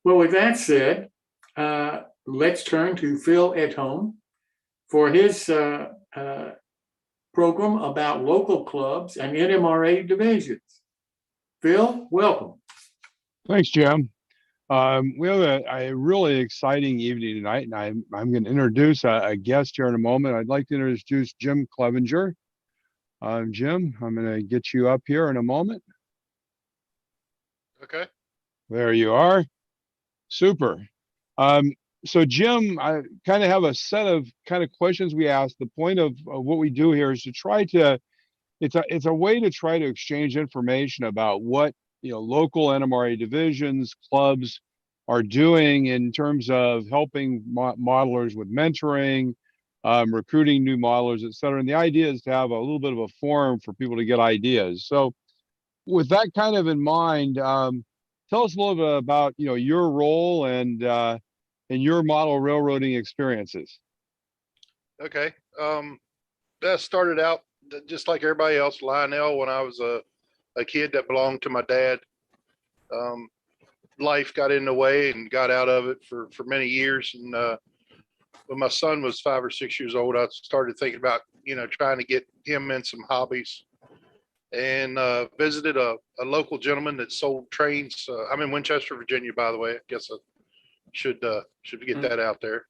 Well, with that said, let's turn to Phil Edholm for his program about local clubs and NMRA divisions. Phil, welcome. Thanks, Jim. We have a really exciting evening tonight, and I'm going to introduce a guest here in a moment. I'd like to introduce Jim Clevenger. Jim, I'm going to get you up here in a moment. Okay. There you are. Super. So Jim, I kind of have a set of kind of questions we ask. The point of what we do here is to try to, it's a way to try to exchange information about what, local NMRA divisions, clubs are doing in terms of helping modelers with mentoring, recruiting new modelers, et cetera. And the idea is to have a little bit of a forum for people to get ideas. So with that kind of in mind, tell us a little bit about, your role and your model railroading experiences. Okay. That started out just like everybody else, Lionel, when I was a kid that belonged to my dad. Life got in the way and got out of it for many years. And when my son was 5 or 6 years old, I started thinking about, trying to get him in some hobbies, and visited a local gentleman that sold trains. I'm in Winchester, Virginia, by the way. I guess I should get that out there.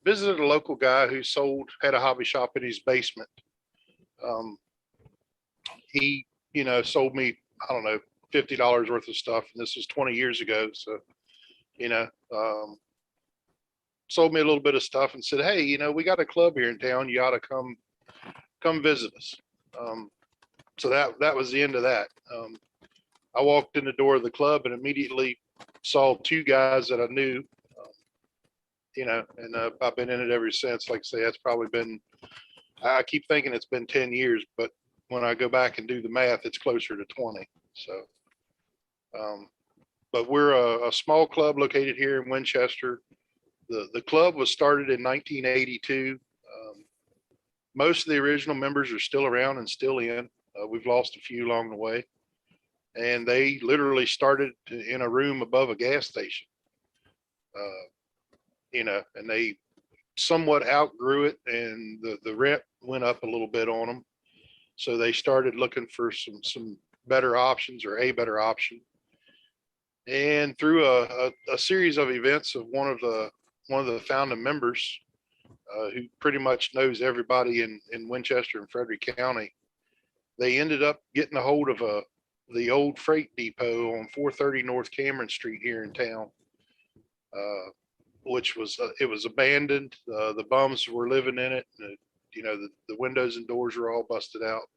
Visited a local guy who had a hobby shop in his basement. He, sold me, I don't know, $50 worth of stuff. And this was 20 years ago. So, sold me a little bit of stuff and said, hey, we got a club here in town. You ought to come visit us. So that was the end of that. I walked in the door of the club and immediately saw two guys that I knew, and I've been in it ever since. Like I say, that's probably been, I keep thinking it's been 10 years, but when I go back and do the math, it's closer to 20. So, but we're a small club located here in Winchester. The club was started in 1982. Most of the original members are still around and still in. We've lost a few along the way. And they literally started in a room above a gas station, and they somewhat outgrew it, and the rent went up a little bit on them. So they started looking for some better options, or a better option. And through a series of events of one of the founding members, who pretty much knows everybody in Winchester and Frederick County, they ended up getting a hold of the old freight depot on 430 North Cameron Street here in town, which was it was abandoned. The bums were living in it. And, the windows and doors were all busted out.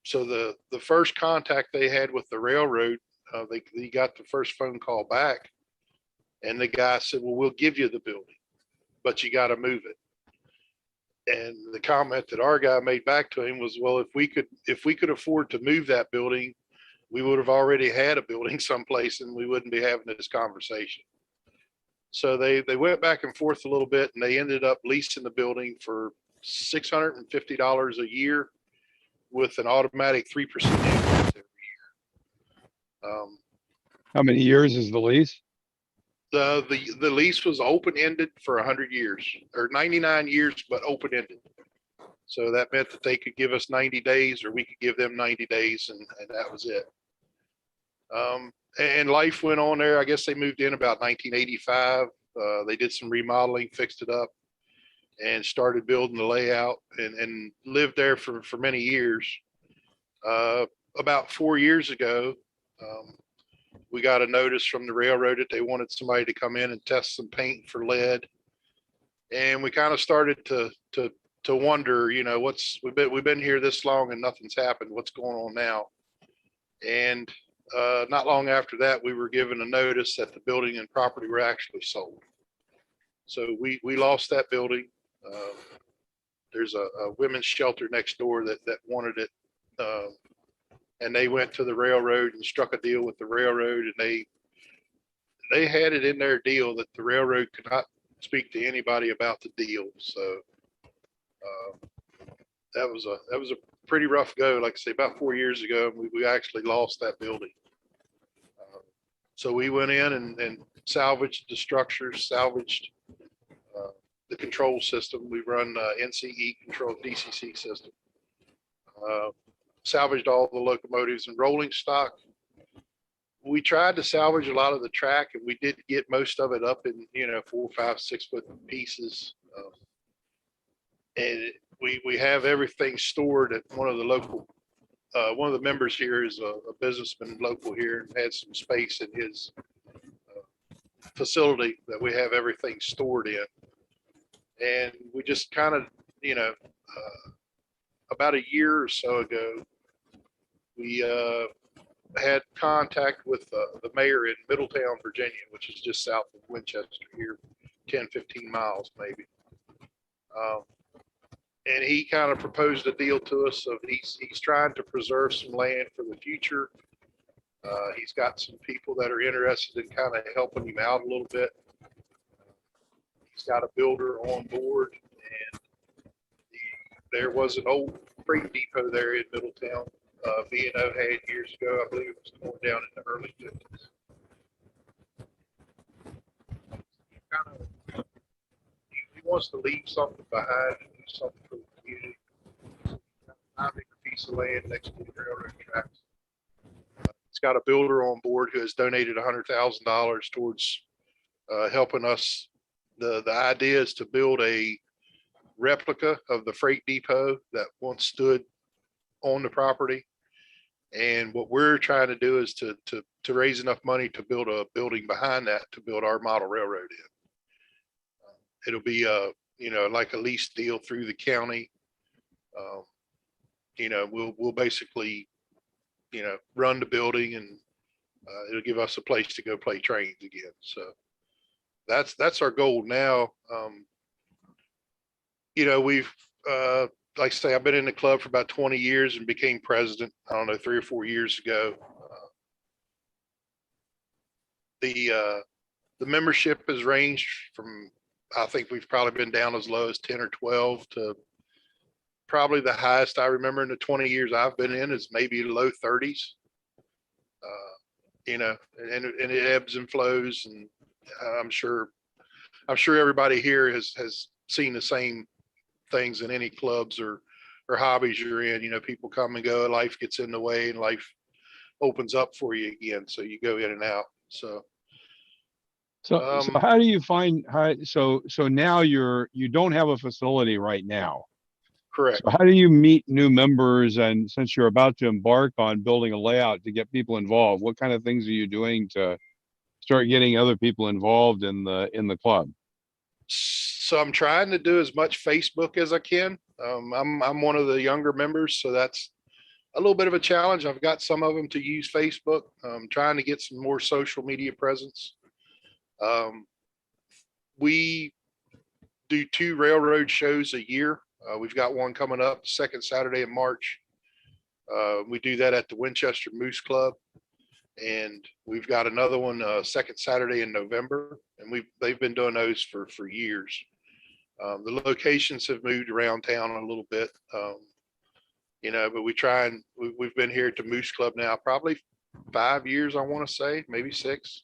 So the first contact they had with the railroad, they got the first phone call back, and the guy said, well, we'll give you the building, but you got to move it. And the comment that our guy made back to him was, well, if we could afford to move that building, we would have already had a building someplace and we wouldn't be having this conversation. So they went back and forth a little bit, and they ended up leasing the building for $650 a year with an automatic 3% increase every year. How many years is the lease? The lease was open-ended for 100 years, or 99 years, but open-ended. So that meant that they could give us 90 days, or we could give them 90 days, and that was it. And life went on there. I guess they moved in about 1985. They did some remodeling, fixed it up, and started building the layout, and lived there for many years. About 4 years ago, we got a notice from the railroad that they wanted somebody to come in and test some paint for lead. And we kind of started to wonder, we've been here this long and nothing's happened. What's going on now? And not long after that, we were given a notice that the building and property were actually sold. So we lost that building. There's a women's shelter next door that wanted it. And they went to the railroad and struck a deal with the railroad, and they had it in their deal that the railroad could not speak to anybody about the deal. So that was a pretty rough go. Like I say, about 4 years ago, we actually lost that building. So we went in and salvaged the structures, salvaged the control system. We run NCE control DCC system. Salvaged all the locomotives and rolling stock. We tried to salvage a lot of the track, and we did get most of it up in 4, 5, 6 foot pieces. And we have everything stored at one of the local. One of the members here is a businessman local here and had some space in his facility that we have everything stored in. And we just kind of, about a year or so ago, we had contact with the mayor in Middletown, Virginia, which is just south of Winchester here, 10, 15 miles maybe. And he kind of proposed a deal to us of he's trying to preserve some land for the future. He's got some people that are interested in kind of helping him out a little bit. He's got a builder on board, and there was an old freight depot there in Middletown. B&O had years ago. I believe it was torn down in the early 50s. He wants to leave something behind and do something for the community. I think a piece of land next to the railroad tracks. He's got a builder on board who has donated $100,000 towards helping us. The idea is to build a replica of the freight depot that once stood on the property. And what we're trying to do is to raise enough money to build a building behind that to build our model railroad in. It'll be like a lease deal through the county. We'll basically run the building, and it'll give us a place to go play trains again. So that's our goal now. We've like I say, I've been in the club for about 20 years and became president, I don't know, 3 or 4 years ago. The membership has ranged from, I think we've probably been down as low as 10 or 12 to probably the highest I remember in the 20 years I've been in is maybe low 30s. And it ebbs and flows, and I'm sure everybody here has seen the same things in any clubs or hobbies you're in. People come and go, life gets in the way, and life opens up for you again, so you go in and out. So how do you find so now you don't have a facility right now? Correct. So how do you meet new members? And since you're about to embark on building a layout to get people involved, what kind of things are you doing to start getting other people involved in the club? So I'm trying to do as much Facebook as I can. I'm one of the younger members, so that's a little bit of a challenge. I've got some of them to use Facebook. I'm trying to get some more social media presence. We do 2 railroad shows a year. We've got one coming up the second Saturday in March. We do that at the Winchester Moose Club. And we've got another one second Saturday in November, and they've been doing those for years. The locations have moved around town a little bit, but we've been here at the Moose Club now probably 5 years, I want to say, maybe 6.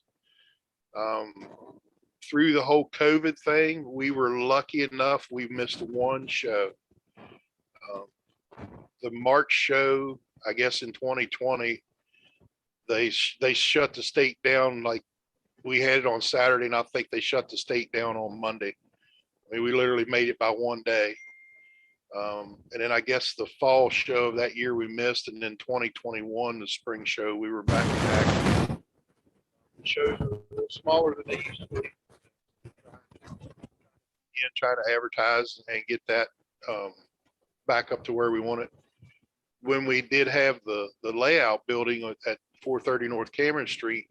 Through the whole COVID thing, we were lucky enough we missed one show. The March show, I guess in 2020. They shut the state down. Like, we had it on Saturday, and I think they shut the state down on Monday. I mean, we literally made it by one day. And then I guess the fall show of that year we missed, and then 2021, the spring show, we were back to back. The shows are a little smaller than they used to be. And trying to advertise and get that back up to where we want it. When we did have the layout building at 430 North Cameron Street,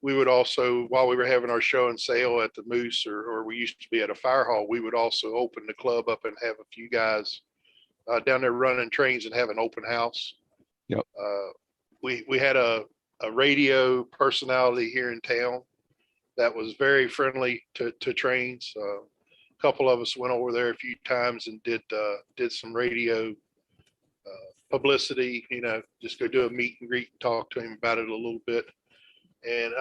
we would also, while we were having our show and sale at the Moose, or we used to be at a fire hall, we would also open the club up and have a few guys down there running trains and have an open house. Yep. We had a radio personality here in town that was very friendly to trains. A couple of us went over there a few times and did some radio publicity, just go do a meet and greet and talk to him about it a little bit. And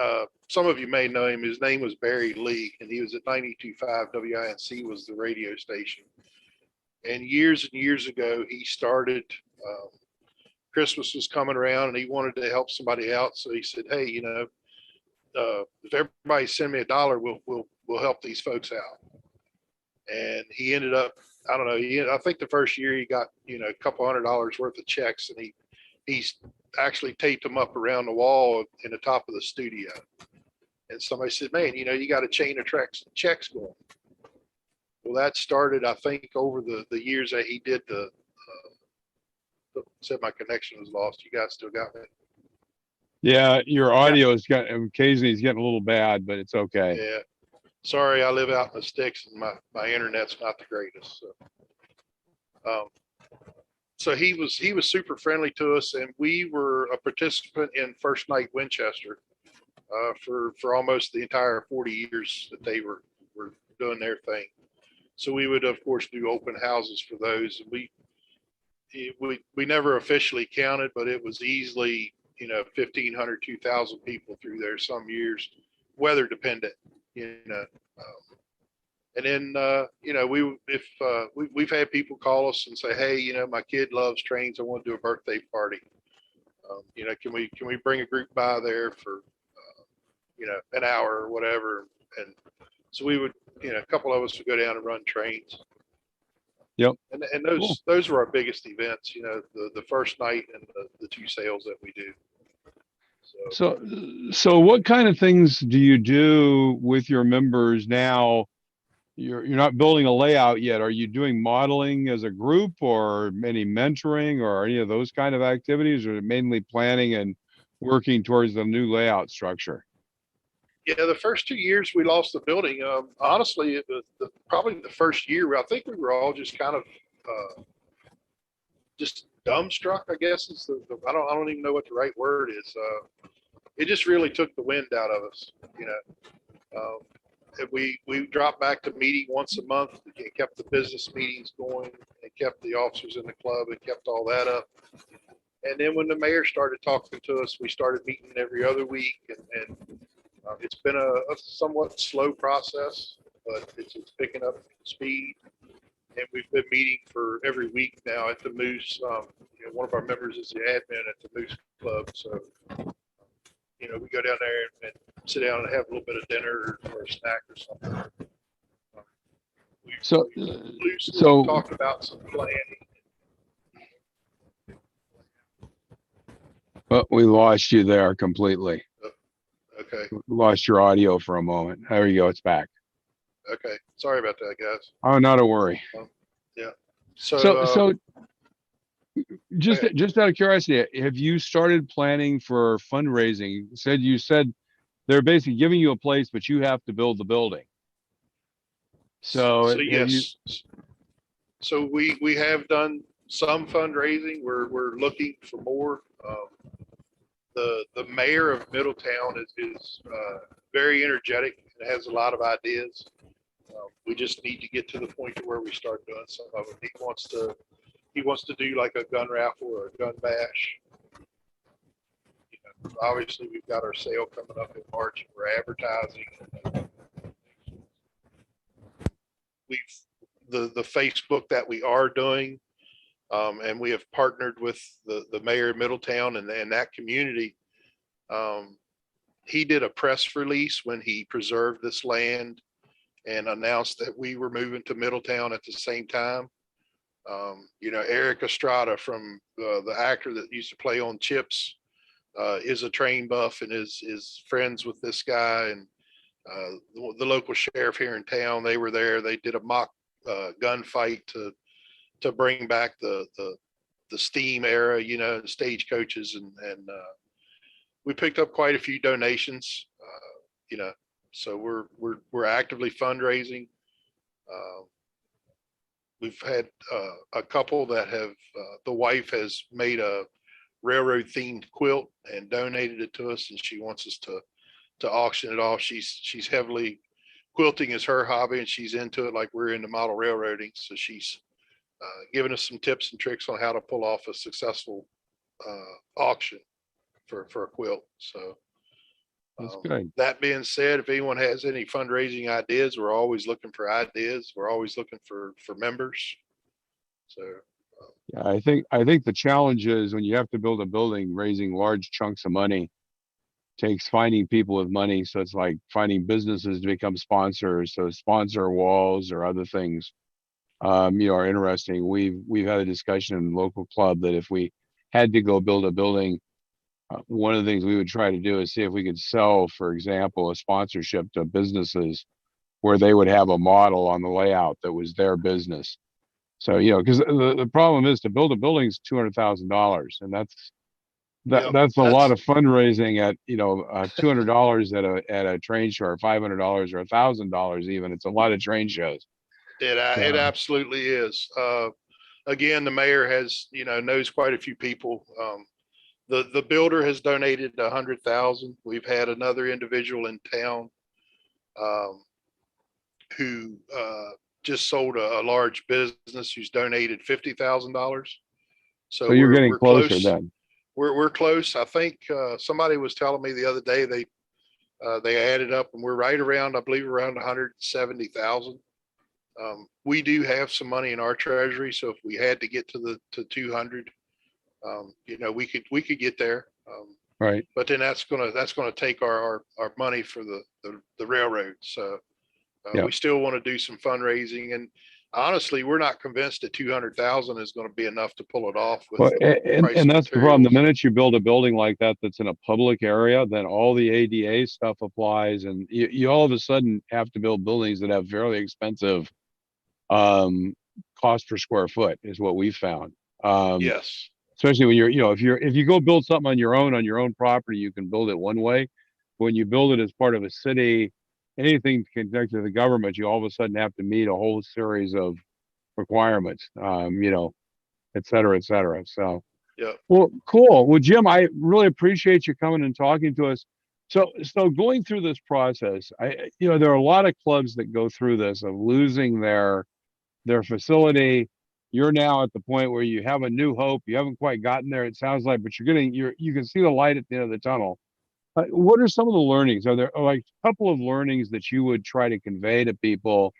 some of you may know him. His name was Barry Lee, and he was at 92.5 WINC was the radio station. And years ago, he started. Christmas was coming around, and he wanted to help somebody out. So he said, "Hey, if everybody send me $1, we'll help these folks out." And he ended up, I don't know, I think the first year he got a couple $100 worth of checks, and he's actually taped them up around the wall in the top of the studio. And somebody said, "Man, you got a chain of checks going." Well, that started, I think, over the years that he did said my connection was lost. You guys still got me? Yeah, your audio is occasionally it's getting a little bad, but it's okay. Yeah. Sorry, I live out in the sticks and my internet's not the greatest. So he was super friendly to us, and we were a participant in First Night Winchester for almost the entire 40 years that they were doing their thing. So we would, of course, do open houses for those. And we never officially counted, but it was easily 1,500, 2,000 people through there some years, weather dependent. And then we've had people call us and say, "Hey, my kid loves trains. I want to do a birthday party. Can we bring a group by there for an hour or whatever?" And so we would, a couple of us would go down and run trains. Yep. And those were our biggest events, the first night and the 2 sales that we do. So what kind of things do you do with your members now? You're not building a layout yet. Are you doing modeling as a group, or any mentoring, or any of those kind of activities, or mainly planning and working towards the new layout structure? Yeah, the first 2 years we lost the building. Honestly, it was probably the first year. I think we were all just kind of just dumbstruck, I guess is I don't even know what the right word is. It just really took the wind out of us. We dropped back to meeting once a month. It kept the business meetings going. It kept the officers in the club. It kept all that up. And then when the mayor started talking to us, we started meeting every other week, and it's been a somewhat slow process, but it's picking up speed. And we've been meeting for every week now at the Moose. One of our members is the admin at the Moose Club. So, we go down there and sit down and have a little bit of dinner or a snack or something. We talked about some planning. But we lost you there completely. Okay. We lost your audio for a moment. There you go. It's back. Okay. Sorry about that, guys. Oh, not a worry. Yeah. So just out of curiosity, have you started planning for fundraising? You said they're basically giving you a place, but you have to build the building. So yes. So we have done some fundraising. We're looking for more. The mayor of Middletown is very energetic and has a lot of ideas. We just need to get to the point to where we start doing some of them. He wants to do like a gun raffle or a gun bash. Obviously, we've got our sale coming up in March. We're advertising. The Facebook that we are doing, and we have partnered with the mayor of Middletown and that community. He did a press release when he preserved this land and announced that we were moving to Middletown at the same time. Eric Estrada, from the actor that used to play on Chips, is a train buff and is friends with this guy. And the local sheriff here in town, they were there. They did a mock gunfight to bring back the steam era, stagecoaches, and we picked up quite a few donations. So we're actively fundraising. We've had a couple that have the wife has made a railroad themed quilt and donated it to us, and she wants us to auction it off. She's heavily, quilting is her hobby, and she's into it like we're into model railroading. So she's giving us some tips and tricks on how to pull off a successful auction for a quilt. So That's good. That being said, if anyone has any fundraising ideas, we're always looking for ideas. We're always looking for members. So Yeah, I think the challenge is when you have to build a building, raising large chunks of money takes finding people with money. So it's like finding businesses to become sponsors. So sponsor walls or other things, are interesting. We've had a discussion in the local club that if we had to go build a building, one of the things we would try to do is see if we could sell, for example, a sponsorship to businesses where they would have a model on the layout that was their business. So, because the problem is to build a building is $200,000, and yep, that's a lot that's of fundraising at $200 at a train show, or $500 or $1,000 even. It's a lot of train shows. it So, absolutely is. Again, the mayor has, knows quite a few people. The builder has donated 100,000. We've had another individual in town um, who just sold a large business who's donated $50,000. So so you're getting we're closer close. then. We're close. I think somebody was telling me the other day they added up and we're right around, I believe, around 170,000. We do have some money in our treasury, so if we had to get to 200, we could get there. Right. But then that's gonna take our money for the railroad. So Yeah. we still want to do some fundraising, and honestly, we're not convinced that 200,000 is going to be enough to pull it off with Well, the price and of that's the problem. The materials. minute you build a building like that that's in a public area, then all the ADA stuff applies, and you all of a sudden have to build buildings that have fairly expensive cost per square foot, is what we found. Yes. Especially when if you go build something on your own property, you can build it one way. When you build it as part of a city, anything connected to the government, you all of a sudden have to meet a whole series of requirements, et cetera, et cetera. So, Yeah. well, cool. Well, Jim, I really appreciate you coming and talking to us. So going through this process, there are a lot of clubs that go through this of losing their facility. You're now at the point where you have a new hope. You haven't quite gotten there, it sounds like, but you can see the light at the end of the tunnel. What are some of the learnings? Are there like a couple of learnings that you would try to convey to people,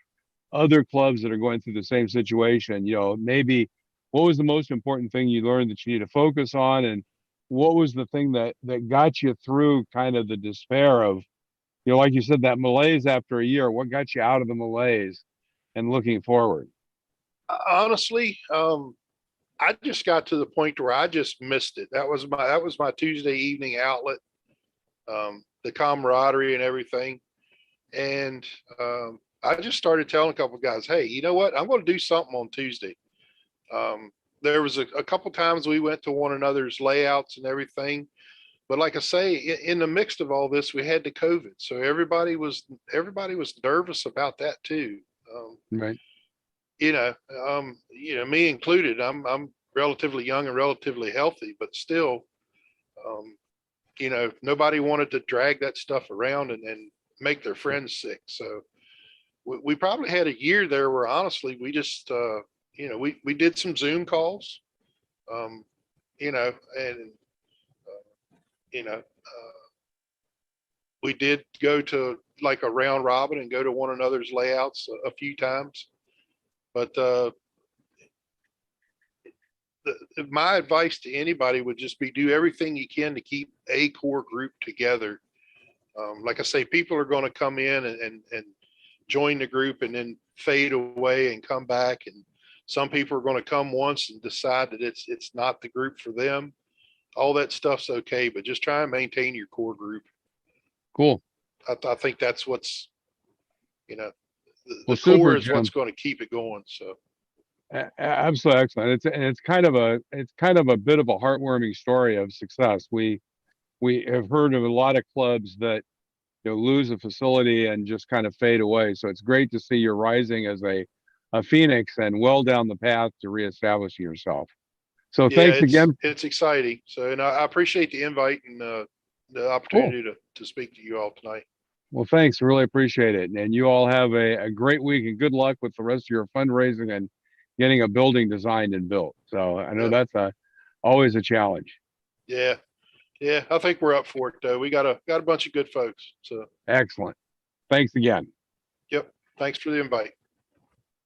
other clubs that are going through the same situation? Maybe what was the most important thing you learned that you need to focus on, and what was the thing that got you through kind of the despair of, like you said, that malaise after a year? What got you out of the malaise and looking forward? Honestly, I just got to the point where I just missed it. That was my Tuesday evening outlet, the camaraderie and everything. And I just started telling a couple of guys, hey, you know what? I'm going to do something on Tuesday. There was a couple times we went to one another's layouts and everything. But like I say, in the mix of all this, we had the COVID. So everybody was nervous about that too. Right. Me included, I'm relatively young and relatively healthy, but still, nobody wanted to drag that stuff around and make their friends sick. So we probably had a year there where honestly, we just, we did some Zoom calls, and, you know, we did go to like a round robin and go to one another's layouts a few times. But my advice to anybody would just be do everything you can to keep a core group together. Like I say, people are going to come in and join the group and then fade away and come back. And some people are going to come once and decide that it's not the group for them. All that stuff's okay, but just try and maintain your core group. Cool. I think that's what's, Well, the super, core is Jim. what's going to keep it going. So. Absolutely excellent. It's kind of a bit of a heartwarming story of success. We have heard of a lot of clubs that lose a facility and just kind of fade away. So it's great to see you're rising as a phoenix and well down the path to reestablishing yourself. So Yeah, thanks again. it's exciting. So, and I appreciate the invite and the opportunity to speak to you all tonight. Well, thanks. Really appreciate it. And you all have a great week, and good luck with the rest of your fundraising and getting a building designed and built. So I know that's always a challenge. Yeah. Yeah, I think we're up for it though. We got a bunch of good folks. So, Excellent. Thanks again. yep. Thanks for the invite.